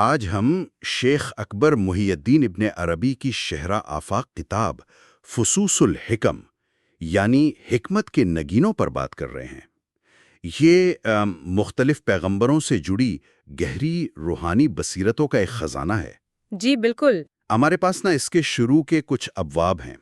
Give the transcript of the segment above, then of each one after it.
آج ہم شیخ اکبر محی الدین ابن عربی کی شہرہ آفاق کتاب فصوص الحکم یعنی حکمت کے نگینوں پر بات کر رہے ہیں۔ یہ مختلف پیغمبروں سے جڑی گہری روحانی بصیرتوں کا ایک خزانہ ہے۔ جی بالکل۔ ہمارے پاس اس کے شروع کے کچھ ابواب ہیں،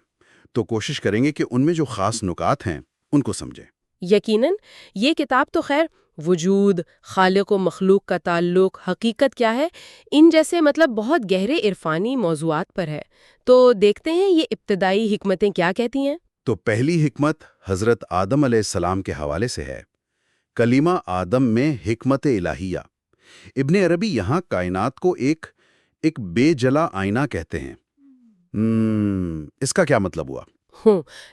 تو کوشش کریں گے کہ ان میں جو خاص نکات ہیں ان کو سمجھیں۔ یقیناً یہ کتاب تو خیر وجود، خالق و مخلوق کا تعلق، حقیقت کیا ہے، ان جیسے بہت گہرے عرفانی موضوعات پر ہے۔ تو دیکھتے ہیں یہ ابتدائی حکمتیں کیا کہتی ہیں۔ تو پہلی حکمت حضرت آدم علیہ السلام کے حوالے سے ہے۔ کلمہ آدم میں حکمت الہیہ۔ ابن عربی یہاں کائنات کو ایک بے جلا آئینہ کہتے ہیں۔ اس کا کیا مطلب ہوا؟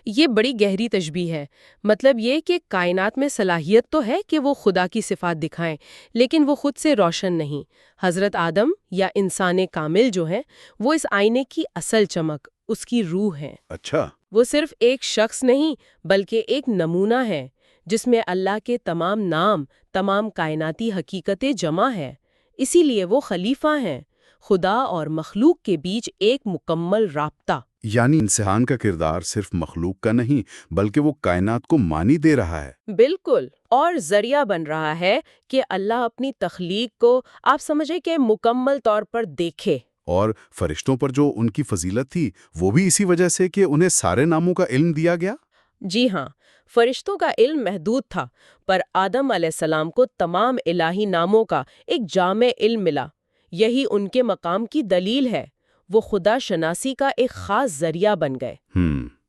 یہ بڑی گہری تشبیہ ہے۔ مطلب یہ کہ کائنات میں صلاحیت تو ہے کہ وہ خدا کی صفات دکھائیں، لیکن وہ خود سے روشن نہیں۔ حضرت آدم یا انسان کامل جو ہیں، وہ اس آئینے کی اصل چمک، اس کی روح ہے۔ اچھا۔ وہ صرف ایک شخص نہیں بلکہ ایک نمونہ ہے جس میں اللہ کے تمام نام، تمام کائناتی حقیقتیں جمع ہے۔ اسی لیے وہ خلیفہ ہیں، خدا اور مخلوق کے بیچ ایک مکمل رابطہ۔ یعنی انسان کا کردار صرف مخلوق کا نہیں بلکہ وہ کائنات کو معنی دے رہا ہے۔ بالکل، اور ذریعہ بن رہا ہے کہ اللہ اپنی تخلیق کو آپ سمجھیں کہ مکمل طور پر دیکھے۔ اور فرشتوں پر جو ان کی فضیلت تھی وہ بھی اسی وجہ سے کہ انہیں سارے ناموں کا علم دیا گیا؟ جی ہاں، فرشتوں کا علم محدود تھا، پر آدم علیہ السلام کو تمام الہی ناموں کا ایک جامع علم ملا۔ یہی ان کے مقام کی دلیل ہے۔ وہ خدا شناسی کا ایک خاص ذریعہ بن گئے۔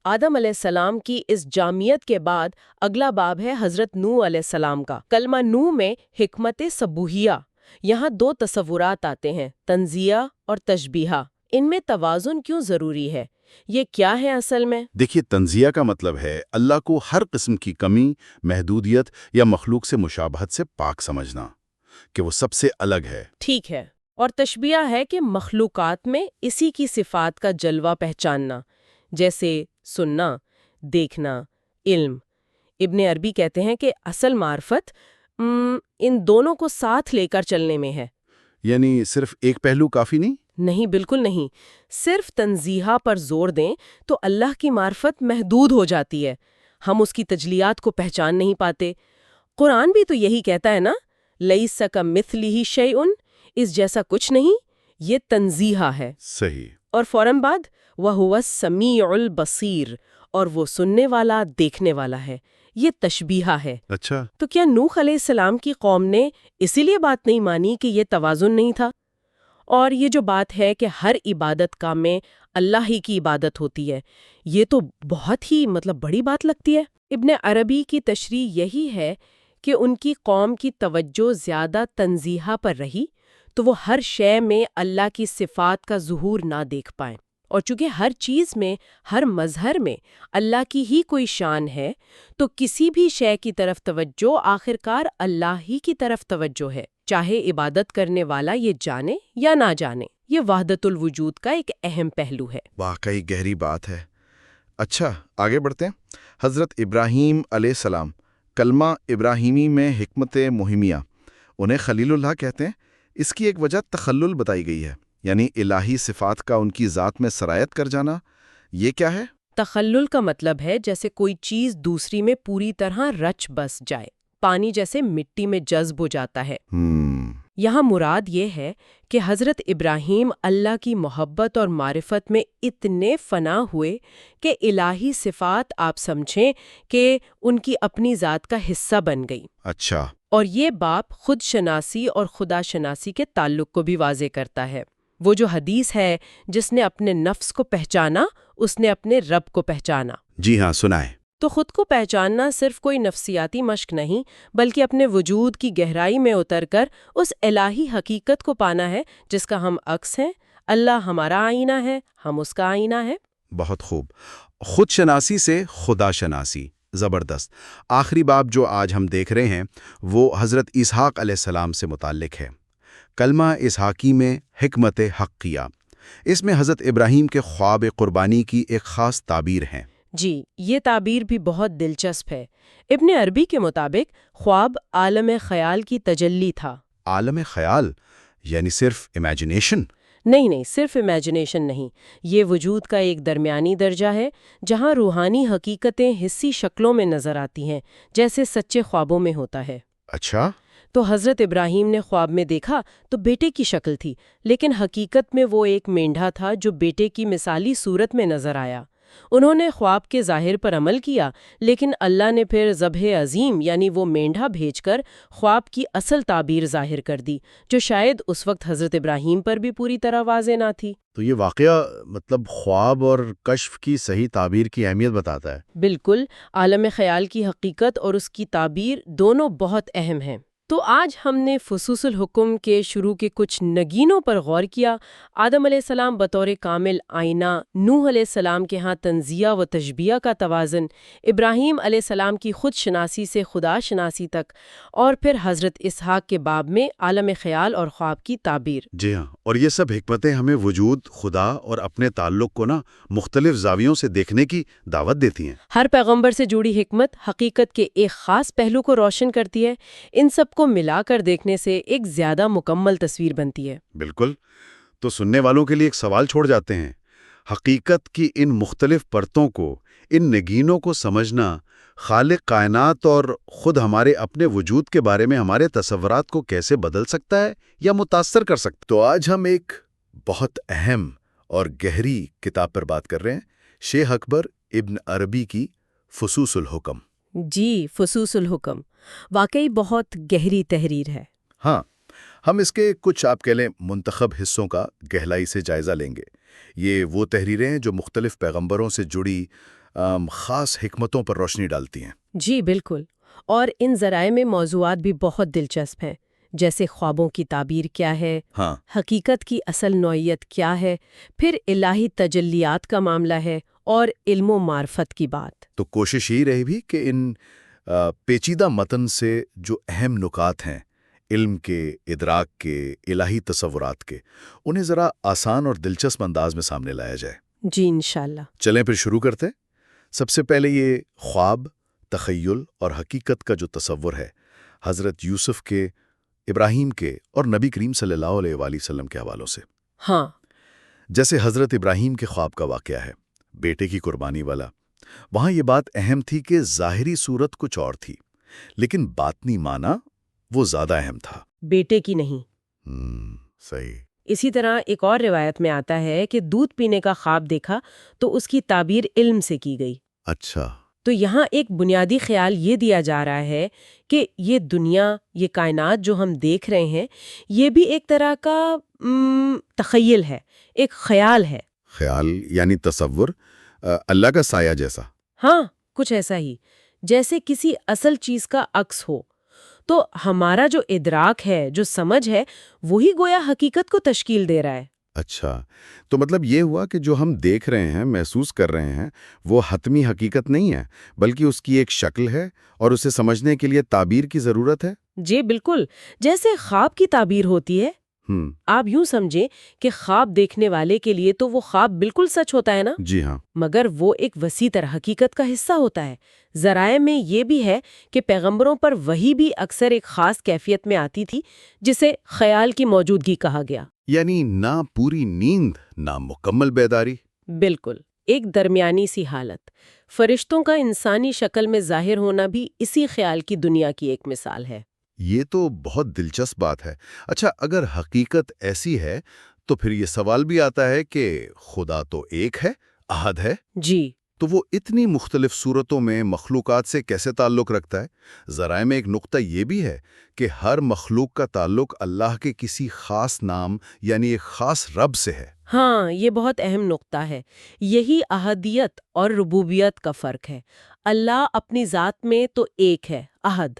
آدم علیہ السلام کی اس جامعیت کے بعد اگلا باب ہے حضرت نوح علیہ السلام کا۔ کلمہ نوح میں حکمت سبوہیہ۔ یہاں دو تصورات آتے ہیں، تنزیہ اور تشبیہ۔ ان میں توازن کیوں ضروری ہے؟ یہ کیا ہے اصل میں؟ دیکھیے، تنزیہ کا مطلب ہے اللہ کو ہر قسم کی کمی، محدودیت یا مخلوق سے مشابہت سے پاک سمجھنا، کہ وہ سب سے الگ ہے۔ ٹھیک ہے۔ اور تشبیہ ہے کہ مخلوقات میں اسی کی صفات کا جلوہ پہچاننا، جیسے سننا، دیکھنا، علم۔ ابن عربی کہتے ہیں کہ اصل معرفت ان دونوں کو ساتھ لے کر چلنے میں ہے۔ یعنی صرف ایک پہلو کافی نہیں؟ نہیں، بالکل نہیں۔ صرف تنزیہ پر زور دیں تو اللہ کی معرفت محدود ہو جاتی ہے، ہم اس کی تجلیات کو پہچان نہیں پاتے۔ قرآن بھی تو یہی کہتا ہے نا، لَيْسَ كَمِثْلِهِ شَيْءٌ، اس جیسا کچھ نہیں۔ یہ تنزیہ ہے۔ صحیح۔ اور فوراً بعد وَهُوَ السَّمِيعُ الْبَصِيرُ، اور وہ سننے والا، دیکھنے والا ہے۔ یہ تشبیہ ہے۔ اچھا۔ تو کیا نوح علیہ السلام کی قوم نے اسی لیے بات نہیں مانی کہ یہ توازن نہیں تھا؟ اور یہ جو بات ہے کہ ہر عبادت کا میں اللہ ہی کی عبادت ہوتی ہے، یہ تو بہت ہی بڑی بات لگتی ہے۔ ابن عربی کی تشریح یہی ہے کہ ان کی قوم کی توجہ زیادہ تنزیہ پر رہی تو وہ ہر شے میں اللہ کی صفات کا ظہور نہ دیکھ پائیں، اور چونکہ ہر چیز میں، ہر مظہر میں اللہ کی ہی کوئی شان ہے، تو کسی بھی شے کی طرف توجہ آخرکار اللہ ہی کی طرف توجہ ہے، چاہے عبادت کرنے والا یہ جانے یا نہ جانے۔ یہ وحدت الوجود کا ایک اہم پہلو ہے۔ واقعی گہری بات ہے۔ اچھا، آگے بڑھتے ہیں۔ حضرت ابراہیم علیہ السلام، کلمہ ابراہیمی میں حکمت مہمیہ، انہیں خلیل اللہ کہتے ہیں۔ اس کی ایک وجہ تخلل بتائی گئی ہے، یعنی الہی صفات کا ان کی ذات میں سرایت کر جانا۔ یہ کیا ہے؟ تخلل کا مطلب ہے جیسے کوئی چیز دوسری میں پوری طرح رچ بس جائے، پانی جیسے مٹی میں جذب ہو جاتا ہے۔ یہاں مراد یہ ہے کہ حضرت ابراہیم اللہ کی محبت اور معرفت میں اتنے فنا ہوئے کہ الہی صفات آپ سمجھیں کہ ان کی اپنی ذات کا حصہ بن گئی۔ اچھا۔ اور یہ باب خود شناسی اور خدا شناسی کے تعلق کو بھی واضح کرتا ہے۔ وہ جو حدیث ہے، جس نے اپنے نفس کو پہچانا، اس نے اپنے رب کو پہچانا۔ جی ہاں، سنائے۔ تو خود کو پہچاننا صرف کوئی نفسیاتی مشق نہیں، بلکہ اپنے وجود کی گہرائی میں اتر کر اس الہی حقیقت کو پانا ہے جس کا ہم عکس ہیں۔ اللہ ہمارا آئینہ ہے، ہم اس کا آئینہ ہے۔ بہت خوب۔ خود شناسی سے خدا شناسی، زبردست۔ آخری باب جو آج ہم دیکھ رہے ہیں وہ حضرت اسحاق علیہ السلام سے متعلق ہے۔ کلمہ اسحاقی میں حکمت حقیہ، اس میں حضرت ابراہیم کے خواب قربانی کی ایک خاص تعبیر ہے۔ جی، یہ تعبیر بھی بہت دلچسپ ہے۔ ابن عربی کے مطابق خواب عالم خیال کی تجلی تھا۔ عالم خیال یعنی صرف امیجنیشن؟ نہیں، صرف امیجنیشن نہیں، یہ وجود کا ایک درمیانی درجہ ہے جہاں روحانی حقیقتیں حسی شکلوں میں نظر آتی ہیں، جیسے سچے خوابوں میں ہوتا ہے۔ اچھا، تو حضرت ابراہیم نے خواب میں دیکھا تو بیٹے کی شکل تھی، لیکن حقیقت میں وہ ایک مینڈھا تھا جو بیٹے کی مثالی صورت میں نظر آیا۔ انہوں نے خواب کے ظاہر پر عمل کیا، لیکن اللہ نے پھر ذبح عظیم یعنی وہ مینڈھا بھیج کر خواب کی اصل تعبیر ظاہر کر دی، جو شاید اس وقت حضرت ابراہیم پر بھی پوری طرح واضح نہ تھی۔ تو یہ واقعہ مطلب خواب اور کشف کی صحیح تعبیر کی اہمیت بتاتا ہے۔ بالکل، عالم خیال کی حقیقت اور اس کی تعبیر دونوں بہت اہم ہیں۔ تو آج ہم نے فصوص الحکم کے شروع کے کچھ نگینوں پر غور کیا۔ آدم علیہ السلام بطور کامل آئینہ، نوح علیہ السلام کے ہاں تنزیہ و تشبیہ کا توازن، ابراہیم علیہ السلام کی خود شناسی سے خدا شناسی تک، اور پھر حضرت اسحاق کے باب میں عالم خیال اور خواب کی تعبیر۔ جی ہاں، اور یہ سب حکمتیں ہمیں وجود، خدا اور اپنے تعلق کو مختلف زاویوں سے دیکھنے کی دعوت دیتی ہیں۔ ہر پیغمبر سے جڑی حکمت حقیقت کے ایک خاص پہلو کو روشن کرتی ہے۔ ان سب کو ملا کر دیکھنے سے ایک زیادہ مکمل تصویر بنتی ہے۔ بالکل، تو سننے والوں کے لیے ایک سوال چھوڑ جاتے ہیں۔ حقیقت کی ان مختلف پرتوں کو، ان نگینوں کو سمجھنا خالق کائنات اور خود ہمارے اپنے وجود کے بارے میں ہمارے تصورات کو کیسے بدل سکتا ہے یا متاثر کر سکتا ہے؟ تو آج ہم ایک بہت اہم اور گہری کتاب پر بات کر رہے ہیں، شیخ اکبر ابن عربی کی فصوص الحکم۔ جی، فصوص الحکم واقعی بہت گہری تحریر ہے۔ ہاں، ہم اس کے کچھ آپ کہہ لیں منتخب حصوں کا گہرائی سے جائزہ لیں گے۔ یہ وہ تحریریں ہیں جو مختلف پیغمبروں سے جڑی خاص حکمتوں پر روشنی ڈالتی ہیں۔ جی بالکل، اور ان ذرائع میں موضوعات بھی بہت دلچسپ ہیں، جیسے خوابوں کی تعبیر کیا ہے، ہاں، حقیقت کی اصل نوعیت کیا ہے، پھر الہی تجلیات کا معاملہ ہے، اور علم و معرفت کی بات۔ تو کوشش یہ رہی بھی کہ ان پیچیدہ متن سے جو اہم نکات ہیں، علم کے، ادراک کے، الہی تصورات کے، انہیں ذرا آسان اور دلچسپ انداز میں سامنے لایا جائے۔ جی انشاءاللہ۔ چلیں پھر شروع کرتے ہیں۔ سب سے پہلے یہ خواب، تخیل اور حقیقت کا جو تصور ہے، حضرت یوسف کے، ابراہیم کے اور نبی کریم صلی اللہ علیہ وآلہ وسلم کے حوالوں سے۔ ہاں، جیسے حضرت ابراہیم کے خواب کا واقعہ ہے، بیٹے کی قربانی والا، وہاں یہ بات اہم تھی کہ ظاہری صورت کچھ اور تھی، لیکن باطنی معنی وہ زیادہ اہم تھا۔ بیٹے کی نہیں۔ صحیح۔ اسی طرح ایک اور روایت میں آتا ہے کہ دودھ پینے کا خواب دیکھا تو اس کی تعبیر علم سے کی گئی۔ اچھا۔ تو یہاں ایک بنیادی خیال یہ دیا جا رہا ہے کہ یہ دنیا، یہ کائنات جو ہم دیکھ رہے ہیں، یہ بھی ایک طرح کا تخیل ہے، ایک خیال ہے۔ خیال یعنی تصور، اللہ کا سایہ جیسا۔ ہاں، کچھ ایسا ہی، جیسے کسی اصل چیز کا عکس ہو۔ تو ہمارا جو ادراک ہے، جو سمجھ ہے، وہی گویا حقیقت کو تشکیل دے رہا ہے۔ اچھا، تو مطلب یہ ہوا کہ جو ہم دیکھ رہے ہیں، محسوس کر رہے ہیں، وہ حتمی حقیقت نہیں ہے، بلکہ اس کی ایک شکل ہے اور اسے سمجھنے کے لیے تعبیر کی ضرورت ہے۔ جی بالکل، جیسے خواب کی تعبیر ہوتی ہے۔ آپ یوں سمجھیں کہ خواب دیکھنے والے کے لیے تو وہ خواب بالکل سچ ہوتا ہے نا؟ جی ہاں۔ مگر وہ ایک وسیع تر حقیقت کا حصہ ہوتا ہے۔ ذرائع میں یہ بھی ہے کہ پیغمبروں پر وحی بھی اکثر ایک خاص کیفیت میں آتی تھی، جسے خیال کی موجودگی کہا گیا۔ یعنی نہ پوری نیند، نہ مکمل بیداری۔ بالکل، ایک درمیانی سی حالت۔ فرشتوں کا انسانی شکل میں ظاہر ہونا بھی اسی خیال کی دنیا کی ایک مثال ہے۔ یہ تو بہت دلچسپ بات ہے۔ اچھا، اگر حقیقت ایسی ہے تو پھر یہ سوال بھی آتا ہے کہ خدا تو ایک ہے، احد ہے، جی، تو وہ اتنی مختلف صورتوں میں مخلوقات سے کیسے تعلق رکھتا ہے؟ ذرائع میں ایک نقطہ یہ بھی ہے کہ ہر مخلوق کا تعلق اللہ کے کسی خاص نام یعنی ایک خاص رب سے ہے۔ ہاں، یہ بہت اہم نقطہ ہے۔ یہی احدیت اور ربوبیت کا فرق ہے۔ اللہ اپنی ذات میں تو ایک ہے، احد،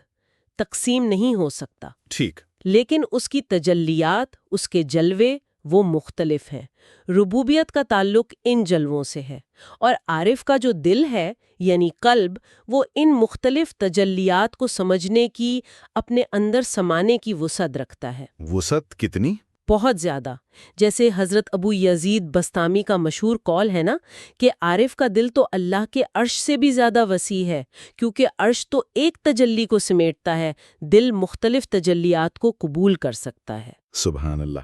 تقسیم نہیں ہو سکتا، ٹھیک۔ لیکن اس کی تجلیات، اس کے جلوے، وہ مختلف ہیں۔ ربوبیت کا تعلق ان جلووں سے ہے، اور عارف کا جو دل ہے یعنی قلب، وہ ان مختلف تجلیات کو سمجھنے کی، اپنے اندر سمانے کی وسعت رکھتا ہے۔ وسعت کتنی؟ بہت زیادہ. جیسے حضرت ابو یزید بستامی کا مشہور قول ہے نا کہ عارف کا دل تو اللہ کے عرش سے بھی زیادہ وسیع ہے، کیونکہ عرش تو ایک تجلی کو سمیٹتا ہے، دل مختلف تجلیات کو قبول کر سکتا ہے. سبحان اللہ.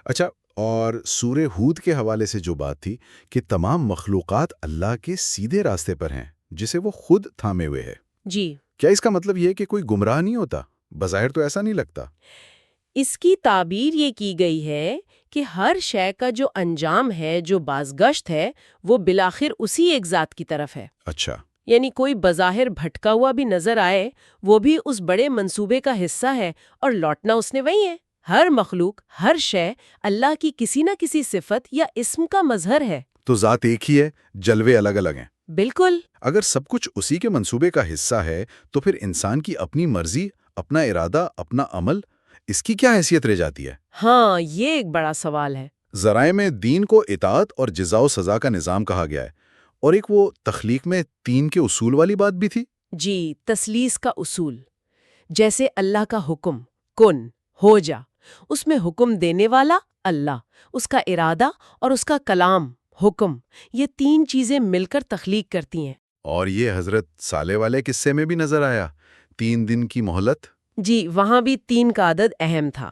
اچھا، اور سورہ ہود کے حوالے سے جو بات تھی کہ تمام مخلوقات اللہ کے سیدھے راستے پر ہیں جسے وہ خود تھامے ہوئے ہے، جی، کیا اس کا مطلب یہ ہے کہ کوئی گمراہ نہیں ہوتا؟ بظاہر تو ایسا نہیں لگتا. اس کی تعبیر یہ کی گئی ہے کہ ہر شے کا جو انجام ہے، جو بازگشت ہے، وہ بالآخر اسی ایک ذات کی طرف ہے. اچھا. یعنی کوئی بظاہر بھٹکا ہوا بھی نظر آئے، وہ بھی اس بڑے منصوبے کا حصہ ہے اور لوٹنا اس نے وہی ہے. ہر مخلوق، ہر شے اللہ کی کسی نہ کسی صفت یا اسم کا مظہر ہے. تو ذات ایک ہی ہے، جلوے الگ الگ ہیں. بالکل. اگر سب کچھ اسی کے منصوبے کا حصہ ہے تو پھر انسان کی اپنی مرضی، اپنا ارادہ، اپنا عمل، اس کی کیا حیثیت رہ جاتی ہے؟ ہاں، یہ ایک بڑا سوال ہے. ذرائع میں دین کو اطاعت اور جزا و سزا کا نظام کہا گیا ہے، اور ایک وہ تخلیق میں 3 کے اصول والی بات بھی تھی. جی، تثلیث کا اصول. جیسے اللہ کا حکم کن ہو جا، اس میں حکم دینے والا اللہ، اس کا ارادہ اور اس کا کلام حکم، یہ 3 چیزیں مل کر تخلیق کرتی ہیں. اور یہ حضرت صالح والے قصے میں بھی نظر آیا، 3 دن کی مہلت. جی، وہاں بھی 3 کا عدد اہم تھا.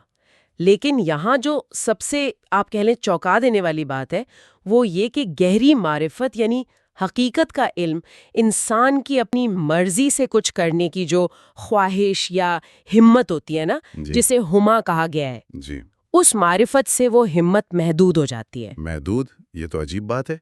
لیکن یہاں جو سب سے آپ کہہ لیں چونکا دینے والی بات ہے وہ یہ کہ گہری معرفت یعنی حقیقت کا علم، انسان کی اپنی مرضی سے کچھ کرنے کی جو خواہش یا ہمت ہوتی ہے نا، جی. جسے ہما کہا گیا ہے، جی. اس معرفت سے وہ ہمت محدود ہو جاتی ہے. محدود؟ یہ تو عجیب بات ہے.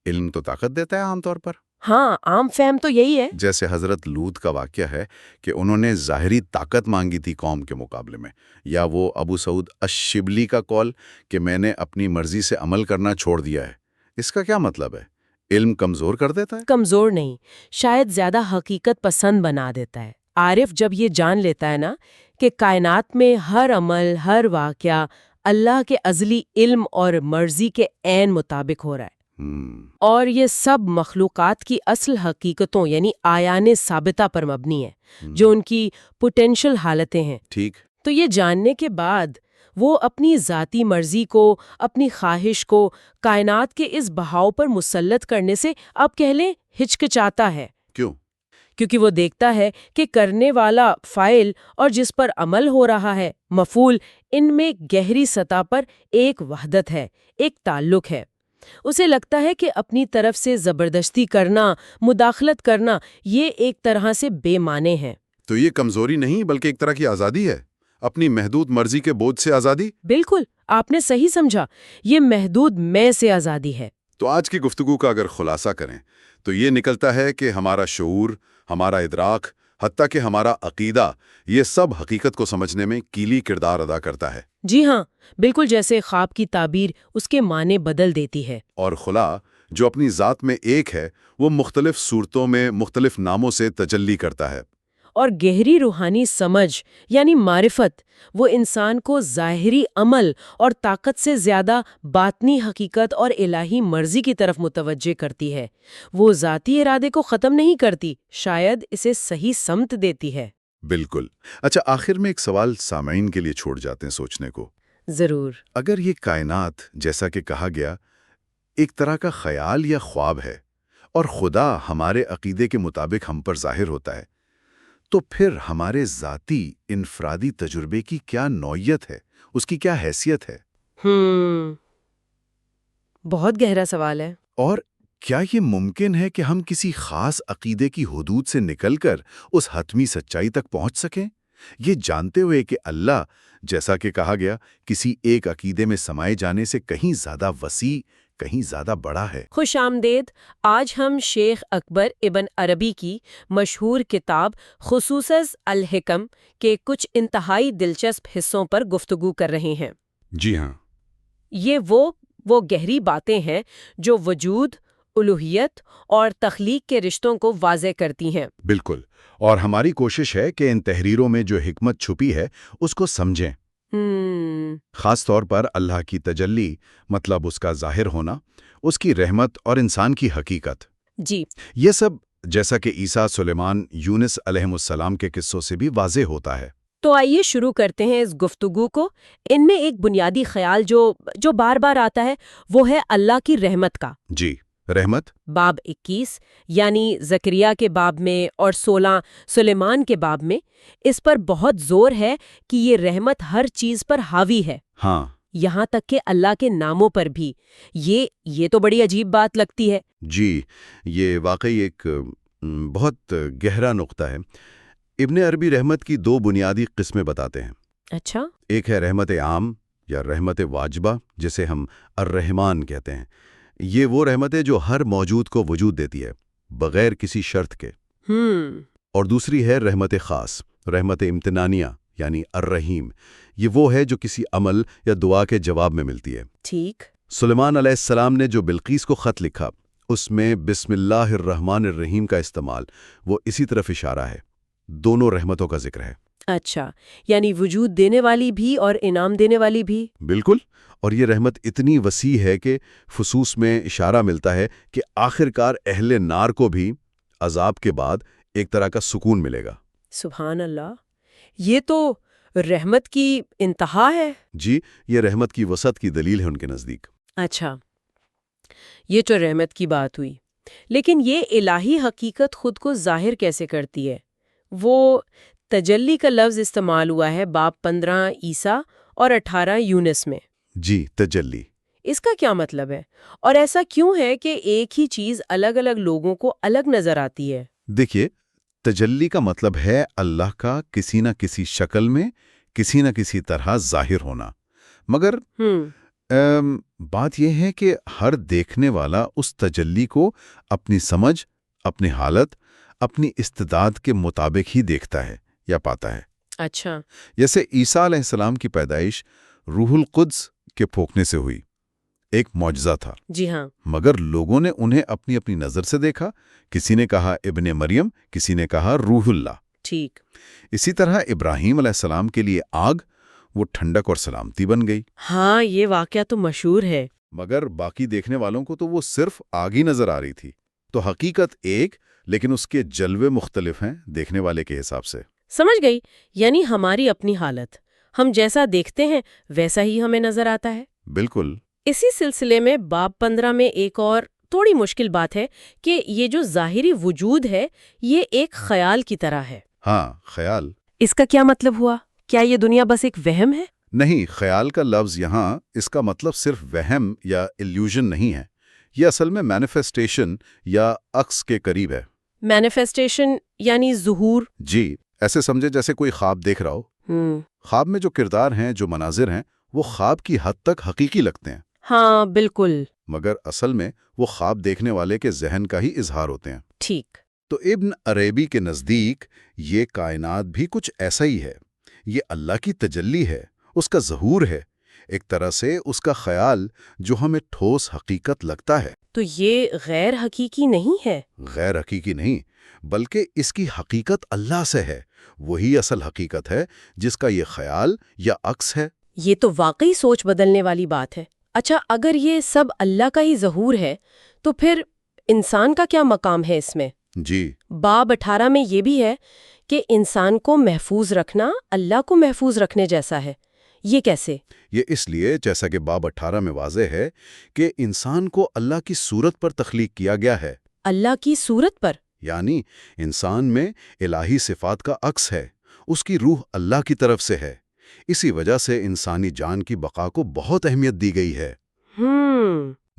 علم تو طاقت دیتا ہے عام طور پر. ہاں، عام فہم تو یہی ہے. جیسے حضرت لوط کا واقعہ ہے کہ انہوں نے ظاہری طاقت مانگی تھی قوم کے مقابلے میں، یا وہ ابو سعود الشبلی کا قول کہ میں نے اپنی مرضی سے عمل کرنا چھوڑ دیا ہے. اس کا کیا مطلب ہے؟ علم کمزور کر دیتا ہے؟ کمزور نہیں، شاید زیادہ حقیقت پسند بنا دیتا ہے. عارف جب یہ جان لیتا ہے نا کہ کائنات میں ہر عمل، ہر واقعہ اللہ کے ازلی علم اور مرضی کے عین مطابق ہو رہا ہے، اور یہ سب مخلوقات کی اصل حقیقتوں یعنی آیان ثابتہ پر مبنی ہے، جو ان کی پوٹینشل حالتیں ہیں. ٹھیک. تو یہ جاننے کے بعد وہ اپنی ذاتی مرضی کو، اپنی خواہش کو کائنات کے اس بہاؤ پر مسلط کرنے سے آپ کہہ لیں ہچکچاتا ہے. کیوں؟ کیونکہ وہ دیکھتا ہے کہ کرنے والا فاعل اور جس پر عمل ہو رہا ہے مفعول، ان میں گہری سطح پر ایک وحدت ہے، ایک تعلق ہے. اسے لگتا ہے کہ اپنی طرف سے زبردستی کرنا، مداخلت کرنا، یہ ایک طرح سے بے معنی ہے. تو یہ کمزوری نہیں بلکہ ایک طرح کی آزادی ہے، اپنی محدود مرضی کے بوجھ سے آزادی. بالکل، آپ نے صحیح سمجھا، یہ محدود میں سے آزادی ہے. تو آج کی گفتگو کا اگر خلاصہ کریں تو یہ نکلتا ہے کہ ہمارا شعور، ہمارا ادراک، حتیٰ کہ ہمارا عقیدہ، یہ سب حقیقت کو سمجھنے میں کلیدی کردار ادا کرتا ہے. جی ہاں، بالکل جیسے خواب کی تعبیر اس کے معنی بدل دیتی ہے. اور خلا جو اپنی ذات میں ایک ہے، وہ مختلف صورتوں میں مختلف ناموں سے تجلی کرتا ہے. اور گہری روحانی سمجھ یعنی معرفت، وہ انسان کو ظاہری عمل اور طاقت سے زیادہ باطنی حقیقت اور الہی مرضی کی طرف متوجہ کرتی ہے. وہ ذاتی ارادے کو ختم نہیں کرتی، شاید اسے صحیح سمت دیتی ہے. بالکل. اچھا، آخر میں ایک سوال سامعین کے لیے چھوڑ جاتے ہیں سوچنے کو. ضرور. اگر یہ کائنات، جیسا کہ کہا گیا، ایک طرح کا خیال یا خواب ہے، اور خدا ہمارے عقیدے کے مطابق ہم پر ظاہر ہوتا ہے، تو پھر ہمارے ذاتی انفرادی تجربے کی کیا نوعیت ہے، اس کی کیا حیثیت ہے؟ بہت گہرا سوال ہے. اور کیا یہ ممکن ہے کہ ہم کسی خاص عقیدے کی حدود سے نکل کر اس حتمی سچائی تک پہنچ سکیں، یہ جانتے ہوئے کہ اللہ، جیسا کہ کہا گیا، کسی ایک عقیدے میں سمائے جانے سے کہیں زیادہ وسیع، کہیں زیادہ بڑا ہے؟ خوش آمدید. آج ہم شیخ اکبر ابن عربی کی مشہور کتاب خصوصاً الحکم کے کچھ انتہائی دلچسپ حصوں پر گفتگو کر رہے ہیں. جی ہاں. یہ وہ گہری باتیں ہیں جو وجود، الوہیت اور تخلیق کے رشتوں کو واضح کرتی ہیں. بالکل. اور ہماری کوشش ہے کہ ان تحریروں میں جو حکمت چھپی ہے اس کو سمجھیں. خاص طور پر اللہ کی تجلی، مطلب اس کا ظاہر ہونا، اس کی رحمت اور انسان کی حقیقت. جی. یہ سب جیسا کہ عیسیٰ، سلیمان، یونس علیہ السلام کے قصوں سے بھی واضح ہوتا ہے. تو آئیے شروع کرتے ہیں اس گفتگو کو۔ ان میں ایک بنیادی خیال جو بار بار آتا ہے وہ ہے اللہ کی رحمت کا۔ جی، رحمت۔ باب 21 یعنی زکریا کے باب میں اور 16 سلیمان کے باب میں اس پر بہت زور ہے کہ یہ رحمت ہر چیز پر حاوی ہے، ہاں یہاں تک کہ اللہ کے ناموں پر بھی۔ یہ تو بڑی عجیب بات لگتی ہے۔ جی، یہ واقعی ایک بہت گہرا نقطہ ہے۔ ابن عربی رحمت کی دو بنیادی قسمیں بتاتے ہیں۔ اچھا، ایک ہے رحمت عام یا رحمت واجبہ، جسے ہم الرحمن کہتے ہیں۔ یہ وہ رحمت ہے جو ہر موجود کو وجود دیتی ہے بغیر کسی شرط کے۔ اور دوسری ہے رحمت خاص، رحمت امتنانیہ یعنی الرحیم۔ یہ وہ ہے جو کسی عمل یا دعا کے جواب میں ملتی ہے۔ ٹھیک۔ سلیمان علیہ السلام نے جو بلقیس کو خط لکھا، اس میں بسم اللہ الرحمن الرحیم کا استعمال وہ اسی طرف اشارہ ہے۔ دونوں رحمتوں کا ذکر ہے۔ اچھا، یعنی وجود دینے والی بھی اور انعام دینے والی بھی۔ بالکل، اور یہ رحمت اتنی وسیع ہے کہ فصوص میں اشارہ ملتا ہے کہ آخرکار اہل نار کو بھی عذاب کے بعد ایک طرح کا سکون ملے گا۔ سبحان اللہ، یہ تو رحمت کی انتہا ہے۔ جی، یہ رحمت کی وسعت کی دلیل ہے ان کے نزدیک۔ اچھا، یہ تو رحمت کی بات ہوئی، لیکن یہ الہی حقیقت خود کو ظاہر کیسے کرتی ہے؟ وہ تجلی کا لفظ استعمال ہوا ہے باب 15 عیسیٰ اور 18 یونس میں۔ جی، تجلی۔ اس کا کیا مطلب ہے؟ اور ایسا کیوں ہے کہ ایک ہی چیز الگ الگ لوگوں کو الگ نظر آتی ہے؟ دیکھیے، تجلی کا مطلب ہے اللہ کا کسی نہ کسی شکل میں کسی نہ کسی طرح ظاہر ہونا، مگر بات یہ ہے کہ ہر دیکھنے والا اس تجلی کو اپنی سمجھ، اپنی حالت، اپنی استعداد کے مطابق ہی دیکھتا ہے یا پاتا ہے۔ اچھا، جیسے عیسیٰ علیہ السلام کی پیدائش روح القدس کے پھونکنے سے ہوئی، ایک معجزہ تھا۔ جی ہاں، مگر لوگوں نے انہیں اپنی اپنی نظر سے دیکھا، کسی نے کہا ابن مریم، کسی نے کہا روح اللہ۔ ٹھیک۔ اسی طرح ابراہیم علیہ السلام کے لیے آگ وہ ٹھنڈک اور سلامتی بن گئی، ہاں، یہ واقعہ تو مشہور ہے۔ مگر باقی دیکھنے والوں کو تو وہ صرف آگ ہی نظر آ رہی تھی۔ تو حقیقت ایک، لیکن اس کے جلوے مختلف ہیں دیکھنے والے کے حساب سے۔ سمجھ گئی، یعنی ہماری اپنی حالت، ہم جیسا دیکھتے ہیں ویسا ہی ہمیں نظر آتا ہے۔ بالکل۔ اسی سلسلے میں باب 15 میں ایک اور تھوڑی مشکل بات ہے کہ یہ جو ظاہری وجود ہے یہ ایک خیال کی طرح ہے۔ ہاں، خیال۔ اس کا کیا مطلب ہوا؟ کیا یہ دنیا بس ایک وہم ہے؟ نہیں، خیال کا لفظ یہاں اس کا مطلب صرف وہم یا ایلیوژن نہیں ہے، یہ اصل میں مینیفیسٹیشن یا عکس کے قریب ہے۔ مینیفیسٹیشن یعنی ظہور؟ جی، ایسے سمجھے جیسے کوئی خواب دیکھ رہا ہو۔ خواب میں جو کردار ہیں، جو مناظر ہیں، وہ خواب کی حد تک حقیقی لگتے ہیں، ہاں بالکل، مگر اصل میں وہ خواب دیکھنے والے کے ذہن کا ہی اظہار ہوتے ہیں۔ ٹھیک۔ تو ابن عربی کے نزدیک یہ کائنات بھی کچھ ایسا ہی ہے، یہ اللہ کی تجلی ہے، اس کا ظہور ہے، ایک طرح سے اس کا خیال جو ہمیں ٹھوس حقیقت لگتا ہے۔ تو یہ غیر حقیقی نہیں ہے؟ غیر حقیقی نہیں، بلکہ اس کی حقیقت اللہ سے ہے، وہی اصل حقیقت ہے جس کا یہ خیال یا عکس ہے۔ یہ تو واقعی سوچ بدلنے والی بات ہے۔ اچھا، اگر یہ سب اللہ کا ہی ظہور ہے تو پھر انسان کا کیا مقام ہے اس میں؟ جی، باب 18 میں یہ بھی ہے کہ انسان کو محفوظ رکھنا اللہ کو محفوظ رکھنے جیسا ہے۔ یہ کیسے؟ یہ اس لیے جیسا کہ باب 18 میں واضح ہے کہ انسان کو اللہ کی صورت پر تخلیق کیا گیا ہے۔ اللہ کی صورت پر؟ یعنی انسان میں الہی صفات کا عکس ہے، اس کی روح اللہ کی طرف سے ہے، اسی وجہ سے انسانی جان کی بقا کو بہت اہمیت دی گئی ہے۔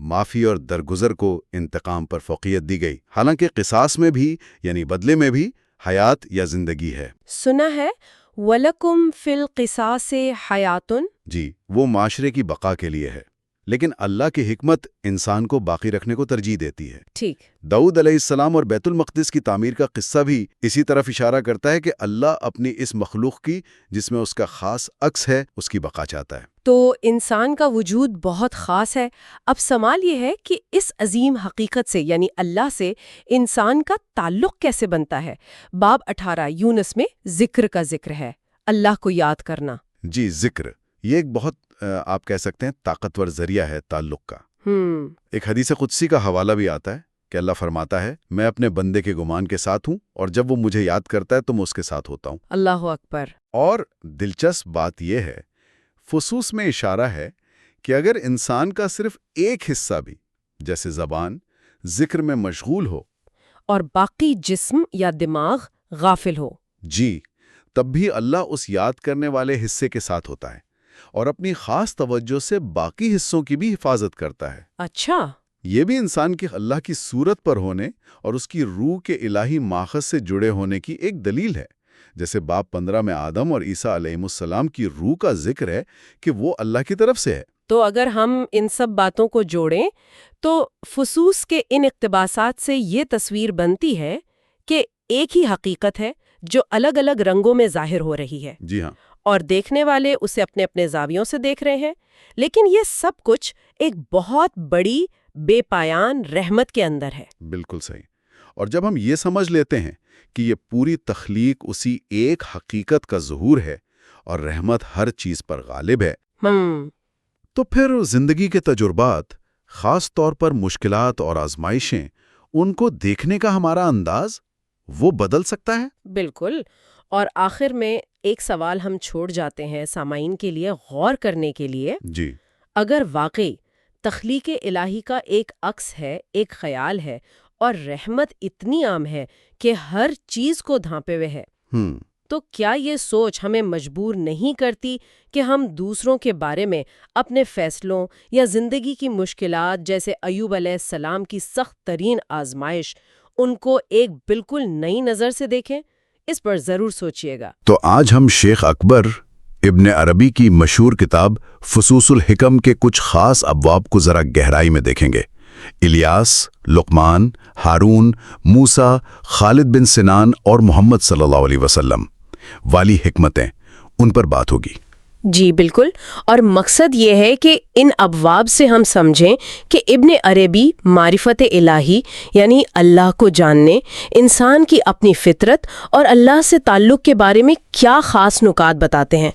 معافی اور درگزر کو انتقام پر فوقیت دی گئی، حالانکہ قصاص میں بھی یعنی بدلے میں بھی حیات یا زندگی ہے۔ سنا ہے وَلَكُمْ فِي الْقِصَاصِ حَيَاتٌ۔ جی، وہ معاشرے کی بقا کے لیے ہے، لیکن اللہ کی حکمت انسان کو باقی رکھنے کو ترجیح دیتی ہے۔ ٹھیک۔ داؤد علیہ السلام اور بیت المقدس کی تعمیر کا قصہ بھی اسی طرف اشارہ کرتا ہے کہ اللہ اپنی اس مخلوق کی، جس میں اس کا خاص عکس ہے، اس کی بقا چاہتا ہے۔ تو انسان کا وجود بہت خاص ہے۔ اب سوال یہ ہے کہ اس عظیم حقیقت سے یعنی اللہ سے انسان کا تعلق کیسے بنتا ہے؟ باب 18 یونس میں ذکر کا ذکر ہے، اللہ کو یاد کرنا۔ جی، ذکر یہ ایک بہت آپ کہہ سکتے ہیں طاقتور ذریعہ ہے تعلق کا۔ ایک حدیث قدسی کا حوالہ بھی آتا ہے کہ اللہ فرماتا ہے، میں اپنے بندے کے گمان کے ساتھ ہوں، اور جب وہ مجھے یاد کرتا ہے تو میں اس کے ساتھ ہوتا ہوں۔ اللہ اکبر۔ اور دلچسپ بات یہ ہے، فصوص میں اشارہ ہے کہ اگر انسان کا صرف ایک حصہ بھی، جیسے زبان، ذکر میں مشغول ہو، اور باقی جسم یا دماغ غافل ہو، جی، تب بھی اللہ اس یاد کرنے والے حصے کے ساتھ ہوتا ہے اور اپنی خاص توجہ سے باقی حصوں کی بھی حفاظت کرتا ہے۔ اچھا، یہ بھی انسان کے اللہ کی صورت پر ہونے اور اس کی روح کے الہی ماخذ سے جڑے ہونے کی ایک دلیل ہے۔ جیسے باب 15 میں آدم اور عیسیٰ علیہ السلام کی روح کا ذکر ہے کہ وہ اللہ کی طرف سے ہے۔ تو اگر ہم ان سب باتوں کو جوڑیں تو فصوص کے ان اقتباسات سے یہ تصویر بنتی ہے کہ ایک ہی حقیقت ہے جو الگ الگ رنگوں میں ظاہر ہو رہی ہے، جی ہاں، اور دیکھنے والے اسے اپنے اپنے زاویوں سے دیکھ رہے ہیں، لیکن یہ سب کچھ ایک بہت بڑی بے پایان رحمت کے اندر ہے۔ بالکل صحیح۔ اور جب ہم یہ سمجھ لیتے ہیں کہ یہ پوری تخلیق اسی ایک حقیقت کا ظہور ہے اور رحمت ہر چیز پر غالب ہے، تو پھر زندگی کے تجربات، خاص طور پر مشکلات اور آزمائشیں، ان کو دیکھنے کا ہمارا انداز وہ بدل سکتا ہے۔ بالکل۔ اور آخر میں ایک سوال ہم چھوڑ جاتے ہیں سامعین کے لیے غور کرنے کے لیے۔ جی، اگر واقعی تخلیق الہی کا ایک عکس ہے، ایک خیال ہے، اور رحمت اتنی عام ہے کہ ہر چیز کو دھانپے ہوئے ہے، تو کیا یہ سوچ ہمیں مجبور نہیں کرتی کہ ہم دوسروں کے بارے میں اپنے فیصلوں یا زندگی کی مشکلات، جیسے ایوب علیہ السلام کی سخت ترین آزمائش، ان کو ایک بالکل نئی نظر سے دیکھیں؟ اس پر ضرور سوچئے گا۔ تو آج ہم شیخ اکبر ابن عربی کی مشہور کتاب فصوص الحکم کے کچھ خاص ابواب کو ذرا گہرائی میں دیکھیں گے۔ الیاس، لقمان، ہارون، موسیٰ، خالد بن سنان اور محمد صلی اللہ علیہ وسلم والی حکمتیں، ان پر بات ہوگی۔ جی بالکل، اور مقصد یہ ہے کہ ان ابواب سے ہم سمجھیں کہ ابن عربی معرفت الہی یعنی اللہ کو جاننے، انسان کی اپنی فطرت اور اللہ سے تعلق کے بارے میں کیا خاص نکات بتاتے ہیں۔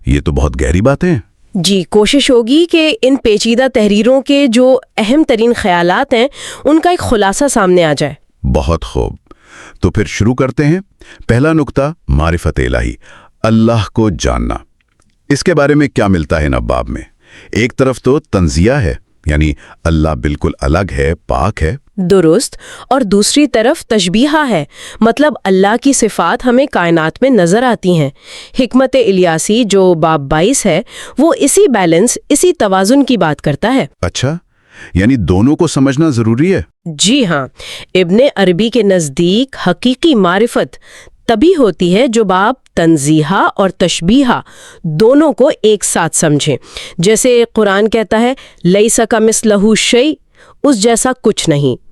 یہ تو بہت گہری باتیں ہیں۔ جی، کوشش ہوگی کہ ان پیچیدہ تحریروں کے جو اہم ترین خیالات ہیں ان کا ایک خلاصہ سامنے آ جائے۔ بہت خوب، تو پھر شروع کرتے ہیں۔ پہلا نکتہ، معرفت الہی، اللہ کو جاننا۔ اس کے بارے میں کیا ملتا ہے ان ابواب میں؟ ایک طرف تو تنزیہ ہے، یعنی اللہ بالکل الگ ہے، پاک ہے، درست، اور دوسری طرف تشبیہہ ہے، مطلب اللہ کی صفات ہمیں کائنات میں نظر آتی ہیں۔ حکمت الیاسی جو باب 22 ہے، وہ اسی بیلنس، اسی توازن کی بات کرتا ہے۔ اچھا، یعنی دونوں کو سمجھنا ضروری ہے۔ جی ہاں، ابن عربی کے نزدیک حقیقی معرفت تبھی ہوتی ہے جو باب تنزیہہ اور تشبیہہ دونوں کو ایک ساتھ سمجھیں۔ جیسے قرآن کہتا ہے لیس کمثلہ شیء، اس جیسا کچھ نہیں،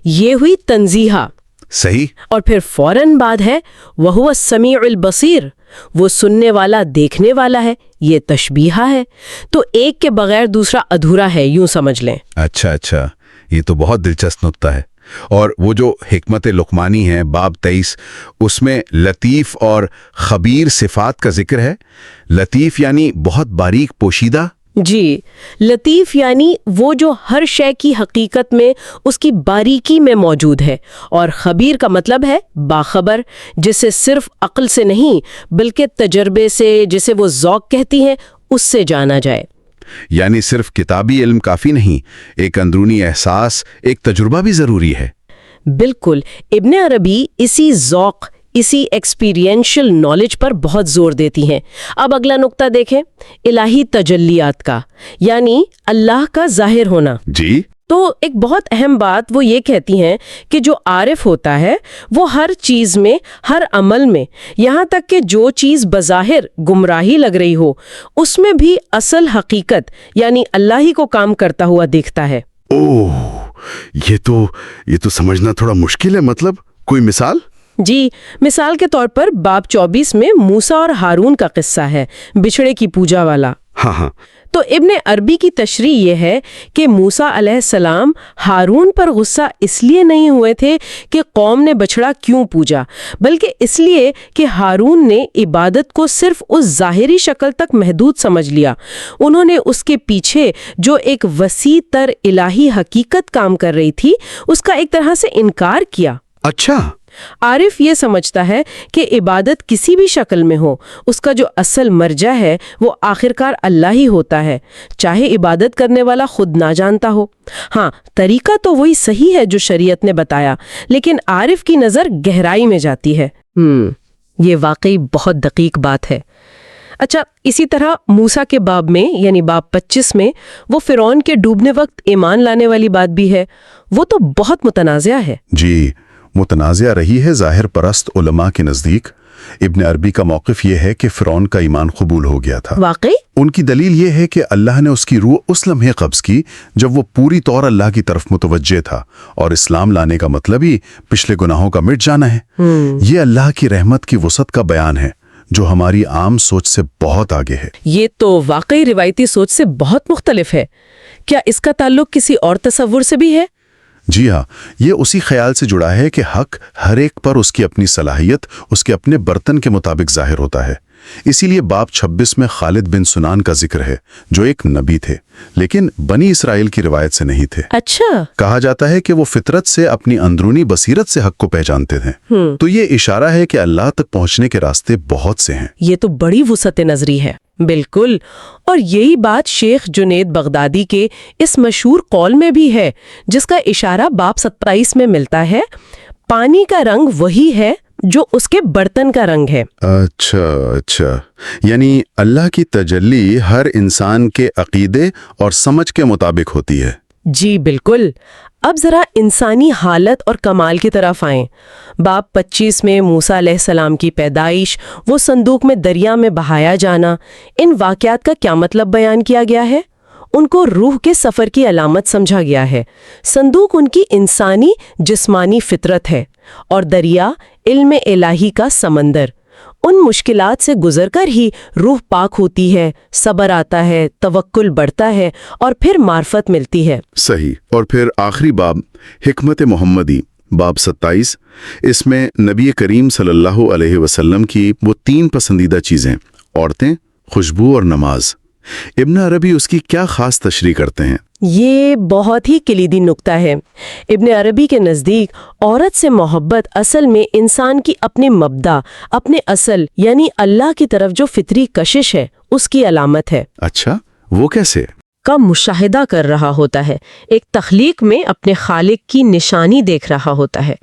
یہ ہوئی تنزیہہ۔ صحیح۔ اور پھر فوراً بعد ہے وَهُوَ السَّمِيعُ الْبَصِيرُ، وہ سننے والا، دیکھنے والا ہے، یہ تشبیہہ ہے۔ تو ایک کے بغیر دوسرا ادھورا ہے، یوں سمجھ لیں۔ اچھا، یہ تو بہت دلچسپ نکتہ ہے۔ اور وہ جو حکمت لقمانی ہے باب 23، اس میں لطیف اور خبیر صفات کا ذکر ہے۔ لطیف یعنی بہت باریک پوشیدہ۔ جی، لطیف یعنی وہ جو ہر شے کی حقیقت میں اس کی باریکی میں موجود ہے، اور خبیر کا مطلب ہے باخبر، جسے صرف عقل سے نہیں بلکہ تجربے سے، جسے وہ ذوق کہتی ہیں، اس سے جانا جائے۔ یعنی صرف کتابی علم کافی نہیں، ایک اندرونی احساس، ایک تجربہ بھی ضروری ہے۔ بالکل، ابن عربی اسی ذوق، اسی ایکسپیرینشل نالج پر بہت زور دیتی ہیں۔ اب اگلا نقطہ دیکھیں، الہی تجلیات کا، یعنی اللہ کا ظاہر ہونا۔ جی، تو ایک بہت اہم بات وہ یہ کہتی ہیں کہ جو عارف ہوتا ہے وہ ہر چیز میں، ہر عمل میں، یہاں تک کہ جو چیز بظاہر گمراہی لگ رہی ہو، اس میں بھی اصل حقیقت یعنی اللہ ہی کو کام کرتا ہوا دیکھتا ہے۔ یہ تو سمجھنا تھوڑا مشکل ہے، مطلب کوئی مثال؟ جی، مثال کے طور پر باب 24 میں موسیٰ اور ہارون کا قصہ ہے، بچھڑے کی پوجا والا۔ ہاں، تو ابن عربی کی تشریح یہ ہے کہ موسیٰ علیہ السلام ہارون پر غصہ اس لیے نہیں ہوئے تھے کہ قوم نے بچھڑا کیوں پوجا، بلکہ اس لیے کہ ہارون نے عبادت کو صرف اس ظاہری شکل تک محدود سمجھ لیا۔ انہوں نے اس کے پیچھے جو ایک وسیع تر الہی حقیقت کام کر رہی تھی، اس کا ایک طرح سے انکار کیا۔ اچھا، عارف یہ سمجھتا ہے کہ عبادت کسی بھی شکل میں ہو، اس کا جو اصل مرجع ہے وہ آخرکار اللہ ہی ہوتا ہے، چاہے عبادت کرنے والا خود نہ جانتا ہو۔ ہاں، طریقہ تو وہی صحیح ہے جو شریعت نے بتایا، لیکن عارف کی نظر گہرائی میں جاتی ہے۔ یہ واقعی بہت دقیق بات ہے۔ اچھا، اسی طرح موسیٰ کے باب میں یعنی باب 25 میں وہ فرعون کے ڈوبنے وقت ایمان لانے والی بات بھی ہے، وہ تو بہت متنازع ہے۔ جی، متنازع رہی ہے ظاہر پرست علماء کے نزدیک۔ ابن عربی کا موقف یہ ہے کہ فرعون کا ایمان قبول ہو گیا تھا۔ واقعی؟ ان کی دلیل یہ ہے کہ اللہ نے اس کی روح اس لمحے قبض کی جب وہ پوری طور اللہ کی طرف متوجہ تھا، اور اسلام لانے کا مطلب ہی پچھلے گناہوں کا مٹ جانا ہے۔ یہ اللہ کی رحمت کی وسعت کا بیان ہے جو ہماری عام سوچ سے بہت آگے ہے۔ یہ تو واقعی روایتی سوچ سے بہت مختلف ہے۔ کیا اس کا تعلق کسی اور تصور سے بھی ہے؟ جی ہاں، یہ اسی خیال سے جڑا ہے کہ حق ہر ایک پر اس کی اپنی صلاحیت، اس کے اپنے برتن کے مطابق ظاہر ہوتا ہے۔ اسی لیے باب 26 میں خالد بن سنان کا ذکر ہے، جو ایک نبی تھے لیکن بنی اسرائیل کی روایت سے نہیں تھے۔ اچھا۔ کہا جاتا ہے کہ وہ فطرت سے اپنی اندرونی بصیرت سے حق کو پہچانتے تھے۔ تو یہ اشارہ ہے کہ اللہ تک پہنچنے کے راستے بہت سے ہیں۔ یہ تو بڑی وسعت نظری ہے۔ بالکل، اور یہی بات شیخ جنید بغدادی کے اس مشہور قول میں بھی ہے، جس کا اشارہ باب 27 میں ملتا ہے۔ پانی کا رنگ وہی ہے جو اس کے برتن کا رنگ ہے۔ اچھا، یعنی اللہ کی تجلی ہر انسان کے عقیدے اور سمجھ کے مطابق ہوتی ہے۔ جی بالکل۔ اب ذرا انسانی حالت اور کمال کی طرف آئیں۔ باب 25 میں موسیٰ علیہ السلام کی پیدائش، وہ صندوق میں دریا میں بہایا جانا، ان واقعات کا کیا مطلب بیان کیا گیا ہے؟ ان کو روح کے سفر کی علامت سمجھا گیا ہے۔ صندوق ان کی انسانی جسمانی فطرت ہے، اور دریا علم الہی کا سمندر۔ ان مشکلات سے گزر کر ہی روح پاک ہوتی ہے، صبر آتا ہے، توکل بڑھتا ہے، اور پھر معرفت ملتی ہے۔ صحیح۔ اور پھر آخری باب حکمت محمدی، باب 27، اس میں نبی کریم صلی اللہ علیہ وسلم کی وہ 3 پسندیدہ چیزیں، عورتیں، خوشبو اور نماز۔ ابن عربی اس کی کیا خاص تشریح کرتے ہیں؟ یہ بہت ہی کلیدی نکتہ ہے۔ ابن عربی کے نزدیک عورت سے محبت اصل میں انسان کی اپنے مبدا، اپنے اصل یعنی اللہ کی طرف جو فطری کشش ہے، اس کی علامت ہے۔ اچھا، وہ کیسے؟ کا مشاہدہ کر رہا ہوتا ہے، ایک تخلیق میں اپنے خالق کی نشانی دیکھ رہا ہوتا ہے۔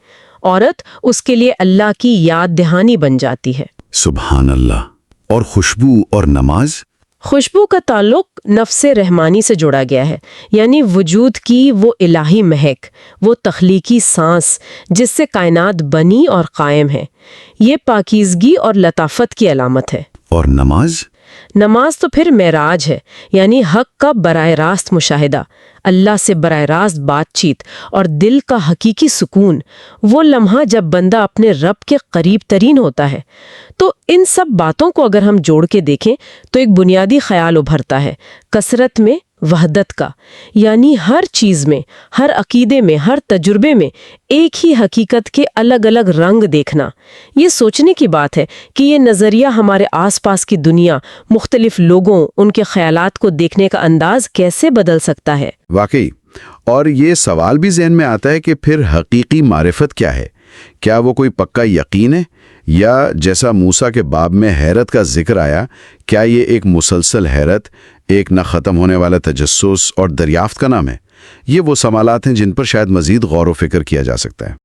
عورت اس کے لیے اللہ کی یاد دہانی بن جاتی ہے۔ سبحان اللہ۔ اور خوشبو اور نماز؟ خوشبو کا تعلق نفس رحمانی سے جڑا گیا ہے، یعنی وجود کی وہ الہی مہک، وہ تخلیقی سانس جس سے کائنات بنی اور قائم ہے۔ یہ پاکیزگی اور لطافت کی علامت ہے۔ اور نماز؟ نماز تو پھر معراج ہے، یعنی حق کا براہ راست مشاہدہ، اللہ سے براہ راست بات چیت اور دل کا حقیقی سکون، وہ لمحہ جب بندہ اپنے رب کے قریب ترین ہوتا ہے۔ تو ان سب باتوں کو اگر ہم جوڑ کے دیکھیں تو ایک بنیادی خیال ابھرتا ہے، کثرت میں وحدت کا، یعنی ہر چیز میں، ہر عقیدے میں، ہر تجربے میں ایک ہی حقیقت کے الگ الگ رنگ دیکھنا۔ یہ سوچنے کی بات ہے کہ یہ نظریہ ہمارے آس پاس کی دنیا، مختلف لوگوں، ان کے خیالات کو دیکھنے کا انداز کیسے بدل سکتا ہے۔ واقعی۔ اور یہ سوال بھی ذہن میں آتا ہے کہ پھر حقیقی معرفت کیا ہے؟ کیا وہ کوئی پکا یقین ہے، یا جیسا موسیٰ کے باب میں حیرت کا ذکر آیا، کیا یہ ایک مسلسل حیرت، ایک نہ ختم ہونے والا تجسس اور دریافت کا نام ہے؟ یہ وہ سوالات ہیں جن پر شاید مزید غور و فکر کیا جا سکتا ہے۔